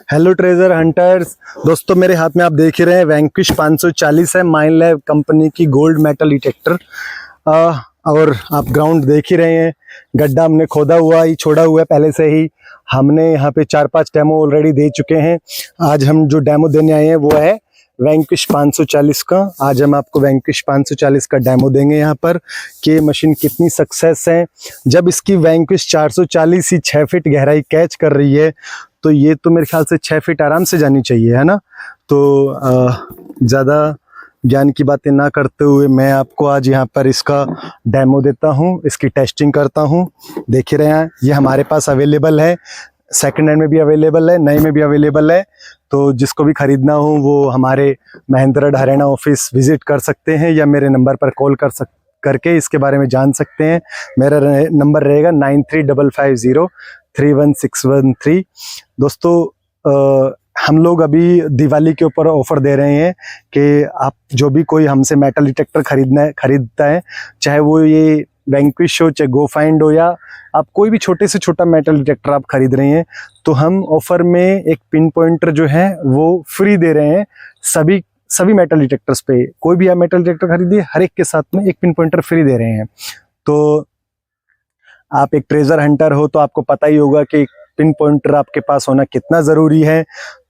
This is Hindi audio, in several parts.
Hello treasure hunters. दोस्तों मेरे हाथ में आप देख ही रहे हैं वैंक्विश 540 है, माइनलैब कंपनी की गोल्ड मेटल डिटेक्टर। और आप ग्राउंड देख ही रहे हैं, गड्ढा हमने खोदा हुआ ही छोड़ा हुआ है पहले से ही। हमने यहाँ पे 4-5 डेमो ऑलरेडी दे चुके हैं। आज हम जो डेमो देने आए हैं वो है वैंक्विश 540 का। आज हम आपको वैंक्विश 540 का डेमो देंगे यहाँ पर कि ये मशीन कितनी सक्सेस है। जब इसकी वैंक्विश 440 ही 6 फीट गहराई कैच कर रही है तो ये तो मेरे ख्याल से 6 फीट आराम से जानी चाहिए, है ना। तो ज़्यादा ज्ञान की बातें ना करते हुए मैं आपको आज यहाँ पर इसका डेमो देता हूँ, इसकी टेस्टिंग करता हूँ। देख ही रहे हैं, ये हमारे पास अवेलेबल है, सेकंड हैंड में भी अवेलेबल है, नए में भी अवेलेबल है। तो जिसको भी खरीदना हो वो हमारे महिंद्रा हरियाणा ऑफिस विजिट कर सकते हैं या मेरे नंबर पर कॉल करके इसके बारे में जान सकते हैं। मेरा नंबर रहेगा 9355031613। दोस्तों हम लोग अभी दिवाली के ऊपर ऑफर दे रहे हैं कि आप जो भी कोई हमसे मेटल डिटेक्टर खरीदता है, चाहे वो ये वैंक्विश हो, चाहे गो फाइंड हो, या आप कोई भी छोटे से छोटा मेटल डिटेक्टर आप खरीद रहे हैं, तो हम ऑफर में एक पिन पॉइंटर जो है वो फ्री दे रहे हैं। सभी मेटल डिटेक्टर्स पे कोई भी आप मेटल डिटेक्टर खरीदिए, हर एक के साथ में एक पिन पॉइंटर फ्री दे रहे हैं। तो आप एक ट्रेजर हंटर हो तो आपको पता ही होगा कि पिन पॉइंटर आपके पास होना कितना ज़रूरी है।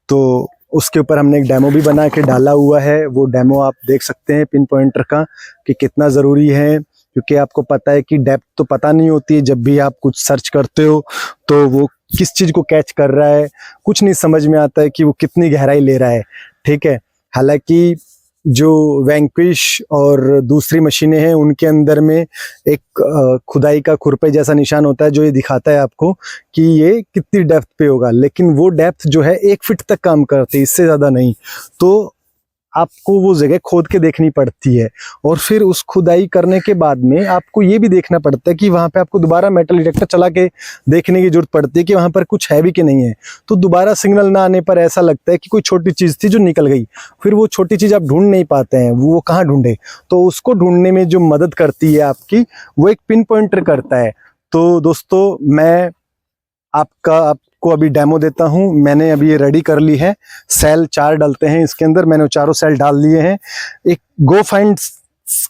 तो उसके ऊपर हमने एक डेमो भी बना के डाला हुआ है, वो डेमो आप देख सकते हैं पिन पॉइंटर का कि कितना ज़रूरी है। क्योंकि आपको पता है कि डेप्थ तो पता नहीं होती है, जब भी आप कुछ सर्च करते हो तो वो किस चीज़ को कैच कर रहा है, कुछ नहीं समझ में आता है कि वो कितनी गहराई ले रहा है। ठीक है, हालांकि जो वैंक्विश और दूसरी मशीनें हैं उनके अंदर में एक खुदाई का खुरपे जैसा निशान होता है जो ये दिखाता है आपको कि ये कितनी डेप्थ पे होगा, लेकिन वो डेप्थ जो है 1 फीट तक काम करती है, इससे ज़्यादा नहीं। तो आपको वो जगह खोद के देखनी पड़ती है और फिर उस खुदाई करने के बाद में आपको ये भी देखना पड़ता है कि वहाँ पे आपको दोबारा मेटल डिटेक्टर चला के देखने की जरूरत पड़ती है कि वहाँ पर कुछ है भी कि नहीं है। तो दोबारा सिग्नल ना आने पर ऐसा लगता है कि कोई छोटी चीज़ थी जो निकल गई, फिर वो छोटी चीज़ आप ढूंढ नहीं पाते हैं, वो कहाँ ढूंढे। तो उसको ढूंढने में जो मदद करती है आपकी, वो एक पिन पॉइंटर करता है। तो दोस्तों मैं आपको अभी डेमो देता हूं। मैंने अभी ये रेडी कर ली है। सेल 4 डालते हैं इसके अंदर, मैंने चारों सेल डाल लिए हैं। एक गो फाइंड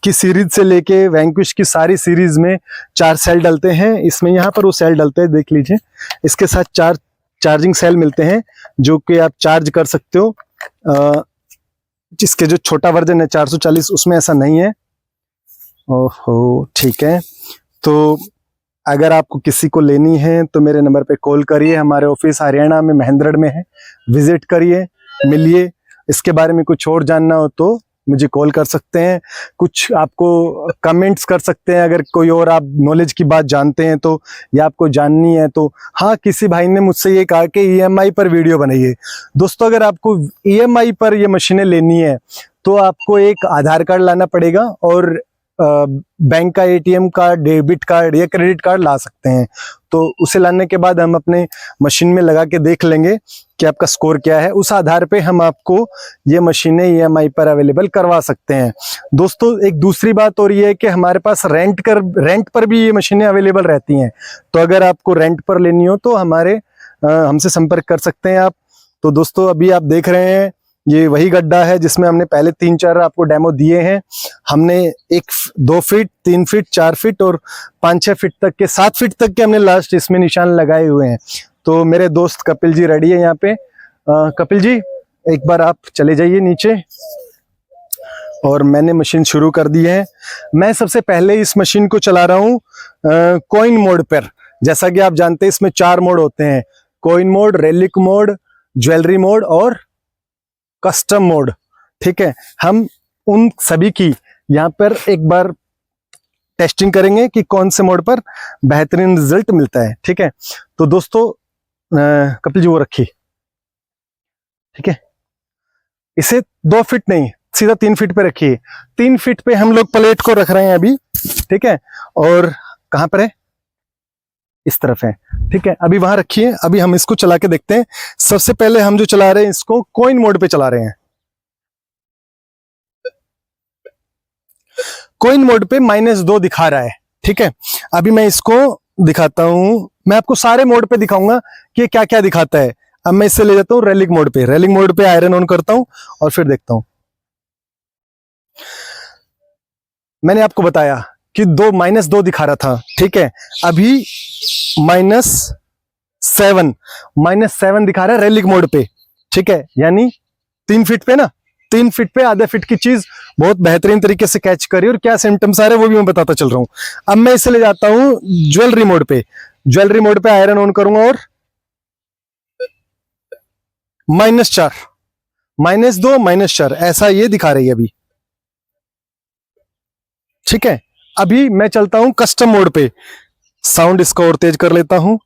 की सीरीज से लेके वैंक्विश की सारी सीरीज में 4 सेल डलते हैं। इसमें यहाँ पर वो सेल डलते हैं, देख लीजिए। इसके साथ 4 चार्जिंग सेल मिलते हैं जो कि आप चार्ज कर सकते हो। जिसके जो छोटा वर्जन है 440, उसमें ऐसा नहीं है। ओहो, ठीक है। तो अगर आपको किसी को लेनी है तो मेरे नंबर पे कॉल करिए। हमारे ऑफिस हरियाणा में महिंद्रा में है, विजिट करिए, मिलिए। इसके बारे में कुछ और जानना हो तो मुझे कॉल कर सकते हैं, कुछ आपको कमेंट्स कर सकते हैं अगर कोई और आप नॉलेज की बात जानते हैं तो, या आपको जाननी है तो। हाँ, किसी भाई ने मुझसे ये कहा कि EMI पर वीडियो बनाइए। दोस्तों अगर आपको EMI पर ये मशीनें लेनी है तो आपको एक आधार कार्ड लाना पड़ेगा और बैंक का ATM कार्ड, डेबिट कार्ड या क्रेडिट कार्ड ला सकते हैं। तो उसे लाने के बाद हम अपने मशीन में लगा के देख लेंगे कि आपका स्कोर क्या है। उस आधार पे हम आपको ये मशीनें EMI पर अवेलेबल करवा सकते हैं। दोस्तों एक दूसरी बात और ये है कि हमारे पास रेंट पर भी ये मशीनें अवेलेबल रहती हैं। तो अगर आपको रेंट पर लेनी हो तो हमसे संपर्क कर सकते हैं आप। तो दोस्तों अभी आप देख रहे हैं ये वही गड्ढा है जिसमें हमने पहले 3-4 आपको डेमो दिए हैं। हमने 2 फीट, 3 फीट, 4 फीट और 5-6 फीट तक के, 7 फीट तक के हमने लास्ट इसमें निशान लगाए हुए हैं। तो मेरे दोस्त कपिल जी रेडी है यहाँ पे। कपिल जी एक बार आप चले जाइए नीचे। और मैंने मशीन शुरू कर दी है। मैं सबसे पहले इस मशीन को चला रहा हूँ कॉइन मोड पर। जैसा कि आप जानते हैं इसमें 4 मोड होते हैं, coin mode, relic mode, jewellery mode और कस्टम मोड। ठीक है, हम उन सभी की यहाँ पर एक बार टेस्टिंग करेंगे कि कौन से मोड पर बेहतरीन रिजल्ट मिलता है। ठीक है, तो दोस्तों कपिल जी वो रखिए। ठीक है, इसे 2 फीट नहीं, सीधा 3 फीट पे रखिए। 3 फीट पे हम लोग प्लेट को रख रहे हैं अभी। ठीक है, और कहां पर है? इस तरफ है। ठीक है, अभी वहां रखिए। अभी हम इसको चला के देखते हैं। सबसे पहले हम जो चला रहे हैं इसको कॉइन मोड पे चला रहे हैं। कॉइन मोड पे -2 दिखा रहा है। ठीक है, अभी मैं इसको दिखाता हूं। मैं आपको सारे मोड पे दिखाऊंगा कि क्या क्या दिखाता है। अब मैं इससे ले जाता हूं रेलिक मोड पे। रेलिक मोड पे आयरन ऑन करता हूं और फिर देखता हूं। मैंने आपको बताया कि -2 दिखा रहा था, ठीक है। अभी -7 दिखा रहा है रेलिक मोड पे, ठीक है। यानी 3 फीट पे ना, 3 फीट पे आधे फीट की चीज बहुत बेहतरीन तरीके से कैच करी, और क्या सिम्टम्स आ रहे हैं वो भी मैं बताता चल रहा हूं। अब मैं इसे ले जाता हूं ज्वेलरी मोड पे। ज्वेलरी मोड पे आयरन ऑन करूंगा और -4, -2, -4 ऐसा ये दिखा रही है अभी, ठीक है। अभी मैं चलता हूं कस्टम मोड पे। साउंड इसका और तेज कर लेता हूं।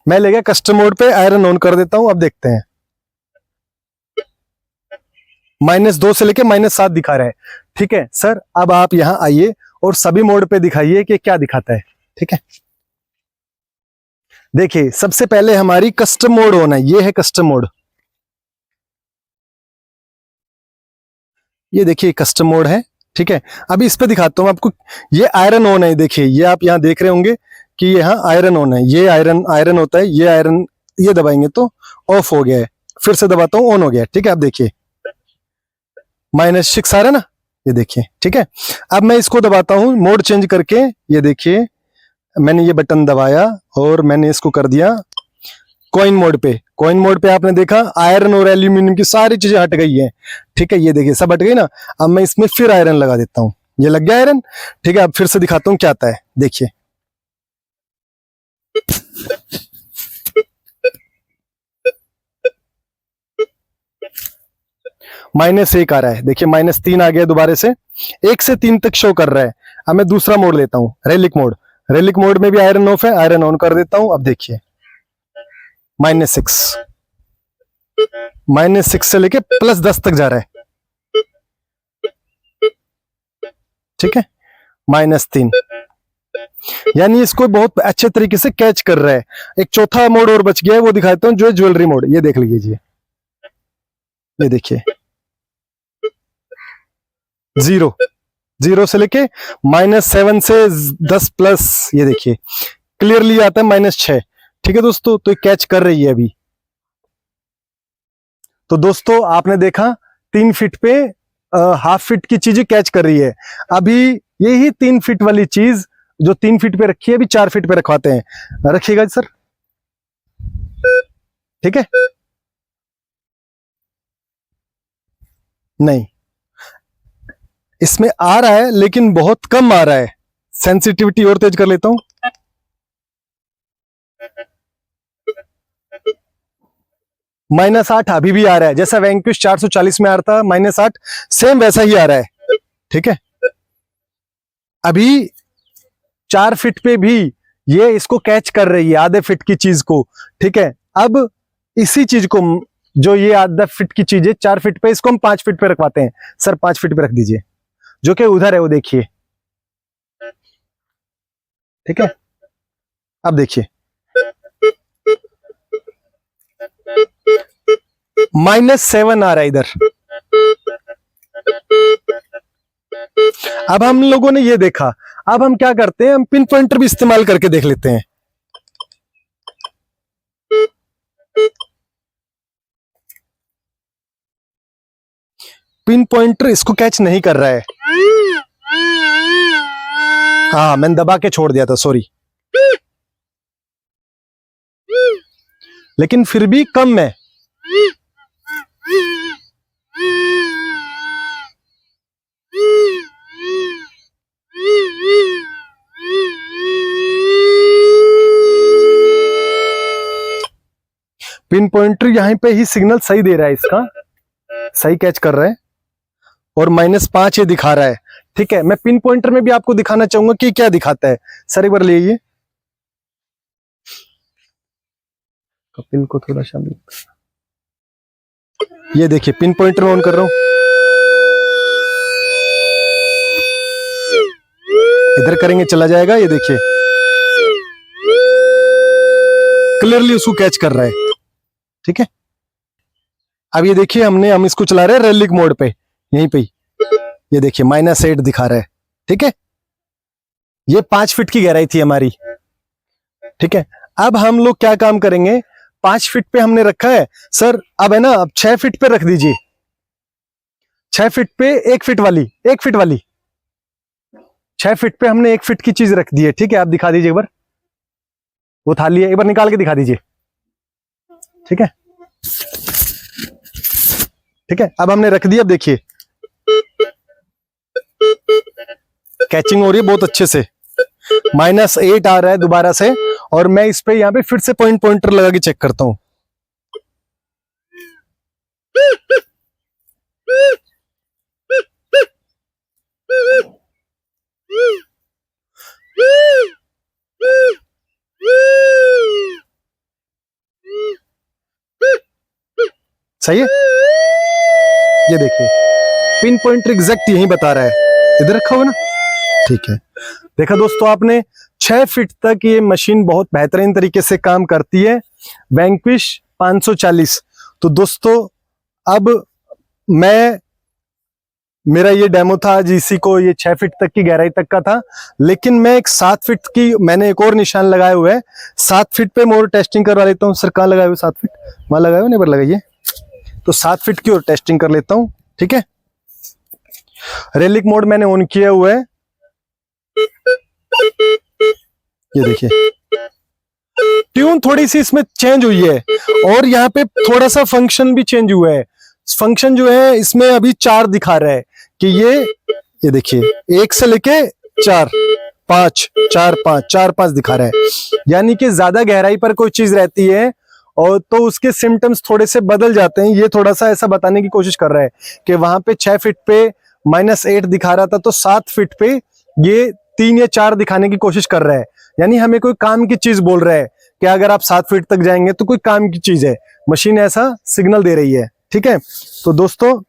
मैं ले गया कस्टम मोड पे, आयरन ऑन कर देता हूं। अब देखते हैं, -2 से लेके -7 दिखा रहा है, ठीक है। सर अब आप यहां आइए और सभी मोड पे दिखाइए कि क्या दिखाता है, ठीक है। देखिए सबसे पहले हमारी कस्टम मोड ऑन है, ये है कस्टम मोड। ये देखिए कस्टम मोड है, ठीक है। अभी इस पे दिखाता हूं आपको। ये आयरन ऑन है, देखिए ये आप यहां देख रहे होंगे कि यहाँ आयरन ऑन है। ये आयरन होता है, ये आयरन, ये दबाएंगे तो ऑफ हो गया है। फिर से दबाता हूं, ऑन हो गया, ठीक है। आप देखिए -6 आ रहा है ना, ये देखिए, ठीक है। अब मैं इसको दबाता हूं मोड चेंज करके। ये देखिए मैंने ये बटन दबाया और मैंने इसको कर दिया कॉइन मोड पे। कॉइन मोड पे आपने देखा आयरन और एल्यूमिनियम की सारी चीजें हट गई हैं, ठीक है। ये देखिए सब हट गई ना। अब मैं इसमें फिर आयरन लगा देता हूं, ये लग गया आयरन, ठीक है। अब फिर से दिखाता हूं क्या आता है, देखिए -1 आ रहा है, देखिए -3 आ गया दोबारा से। 1 से 3 तक शो कर रहा है। अब मैं दूसरा मोड लेता हूं, रेलिक मोड। रेलिक मोड में भी आयरन ऑफ है, आयरन ऑन कर देता हूं। अब देखिए -6, -6 से लेके +10 तक जा रहा है, ठीक है। -3, यानी इसको बहुत अच्छे तरीके से कैच कर रहा है। एक चौथा मोड और बच गया है, वो दिखाता हूं, जो है ज्वेलरी मोड। ये देख लीजिए, ये देखिए 0 से लेके -7 से 10 प्लस, ये देखिए क्लियरली आता है -6, ठीक है दोस्तों। तो ये कैच कर रही है अभी। तो दोस्तों आपने देखा 3 फीट पे ½ फीट की चीजें कैच कर रही है। अभी यही 3 फीट वाली चीज जो 3 फीट पे रखी है, अभी 4 फीट पे रखवाते हैं। रखिएगा सर, ठीक है। नहीं, इसमें आ रहा है लेकिन बहुत कम आ रहा है। सेंसिटिविटी और तेज कर लेता हूं। -8 अभी भी आ रहा है, जैसा वैंक्विश 440 में आ रहा था -8, सेम वैसा ही आ रहा है, ठीक है। अभी 4 फीट पे भी ये इसको कैच कर रही है, आधे फीट की चीज को, ठीक है। अब इसी चीज को, जो ये आधा फीट की चीज है 4 फीट पे, इसको हम 5 फीट पे रखवाते हैं। सर 5 फीट पे रख दीजिए, जो कि उधर है वो देखिए, ठीक है। अब देखिए -7 आ रहा है इधर। अब हम लोगों ने ये देखा, अब हम क्या करते हैं, हम पिन पॉइंटर भी इस्तेमाल करके देख लेते हैं। पिन पॉइंटर इसको कैच नहीं कर रहा है। हाँ मैंने दबा के छोड़ दिया था, सॉरी। लेकिन फिर भी कम है। पिन पॉइंटर यहीं पे ही सिग्नल सही दे रहा है, इसका सही कैच कर रहा है, और -5 ये दिखा रहा है, ठीक है। मैं पिन पॉइंटर में भी आपको दिखाना चाहूंगा कि क्या दिखाता है। सर एक बार ले आइए, कपिल को थोड़ा शामिल। ये देखिए पिन पॉइंटर में ऑन कर रहा हूं, इधर करेंगे चला जाएगा, ये देखिए क्लियरली उसको कैच कर रहा है, ठीक है। अब ये देखिए हम इसको चला रहे हैं रेलिक मोड पे, यहीं पे ये देखिए -8 दिखा रहा है, ठीक है। ये 5 फीट की गहराई थी हमारी, ठीक है। अब हम लोग क्या काम करेंगे, 5 फीट पे हमने रखा है सर, अब है ना, अब 6 फीट पे रख दीजिए। 6 फीट पे 1 फीट वाली, 1 फीट वाली 6 फीट पे हमने 1 फीट की चीज रख दी है। ठीक है, आप दिखा दीजिए एक बार, वो थाली है, एक बार निकाल के दिखा दीजिए। ठीक है, ठीक है, अब हमने रख दिया। अब देखिए कैचिंग हो रही है बहुत अच्छे से, -8 आ रहा है दोबारा से, और मैं इस पे यहाँ पे फिर से पॉइंटर लगा के चेक करता हूं। सही है, ये देखिए पिन पॉइंटर एग्जैक्ट यही बता रहा है, इधर रखा हुआ ना। ठीक है, देखा दोस्तों आपने, 6 फीट तक ये मशीन बहुत बेहतरीन तरीके से काम करती है, वैंक्विश 540। तो दोस्तों अब मेरा ये डेमो था आज, इसी को ये 6 फीट तक की गहराई तक का था, लेकिन मैं एक 7 फीट की, मैंने एक और निशान लगाए हुए है, 7 फीट पे मैं और टेस्टिंग करवा लेता हूँ। सर कहाँ लगाए हुए? 7 फीट वहां लगाए हुए, नहीं पर लगाइए, तो 7 फीट की और टेस्टिंग कर लेता हूँ। ठीक है, रेलिक मोड मैंने ऑन किया हुआ है, ये देखिए ट्यून थोड़ी सी इसमें चेंज हुई है, और यहाँ पे थोड़ा सा फंक्शन भी चेंज हुआ है। फंक्शन जो है इसमें अभी 4 दिखा रहा है कि ये देखिए 1 से लेके 4 5 4 5 4 5 दिखा रहा है, यानी कि ज्यादा गहराई पर कोई चीज रहती है और तो उसके सिम्टम्स थोड़े से बदल जाते हैं। ये थोड़ा सा ऐसा बताने की कोशिश कर रहा है कि वहां पे 6 फीट पे -8 दिखा रहा था, तो 7 फीट पे ये 3 या 4 दिखाने की कोशिश कर रहा है, यानी हमें कोई काम की चीज बोल रहा है कि अगर आप 7 फीट तक जाएंगे तो कोई काम की चीज है, मशीन ऐसा सिग्नल दे रही है। ठीक है, तो दोस्तों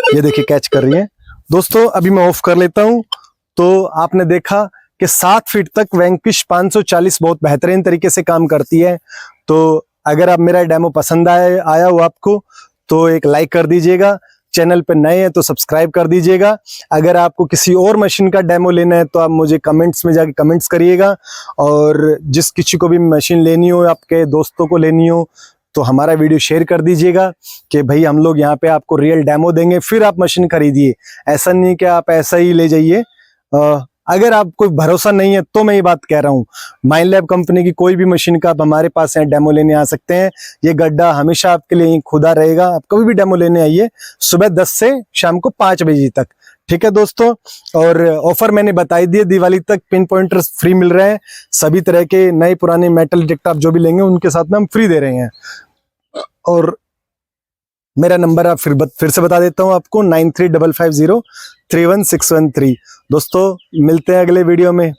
ये देखिए कैच कर रही है। दोस्तों अभी मैं ऑफ कर लेता हूं। तो आपने देखा कि 7 फीट तक वैंक्विश 540 बहुत बेहतरीन तरीके से काम करती है। तो अगर आप मेरा डेमो पसंद आया हो आपको, तो एक लाइक कर दीजिएगा, चैनल पे नए हैं तो सब्सक्राइब कर दीजिएगा। अगर आपको किसी और मशीन का डेमो लेना है तो आप मुझे कमेंट्स में जाके कमेंट्स करिएगा, और जिस किसी को भी मशीन लेनी हो, आपके दोस्तों को लेनी हो, तो हमारा वीडियो शेयर कर दीजिएगा कि भाई हम लोग यहाँ पे आपको रियल डेमो देंगे, फिर आप मशीन खरीदिए। ऐसा नहीं कि आप ऐसा ही ले जाइए। अगर आप कोई भरोसा नहीं है तो मैं ये बात कह रहा हूँ, माइंडलैब कंपनी की कोई भी मशीन का आप हमारे पास यहाँ डेमो लेने आ सकते हैं। ये गड्ढा हमेशा आपके लिए खुदा रहेगा, आप कभी भी डेमो लेने आइए, सुबह 10 से शाम को 5 बजे तक। ठीक है दोस्तों, और ऑफर मैंने बताई दी है, दिवाली तक पिन पॉइंटर्स फ्री मिल रहे हैं, सभी तरह के नए पुराने मेटल डिटेक्टर आप जो भी लेंगे उनके साथ में हम फ्री दे रहे हैं। और मेरा नंबर आप फिर से बता देता हूं आपको, 9355031613। दोस्तों मिलते हैं अगले वीडियो में।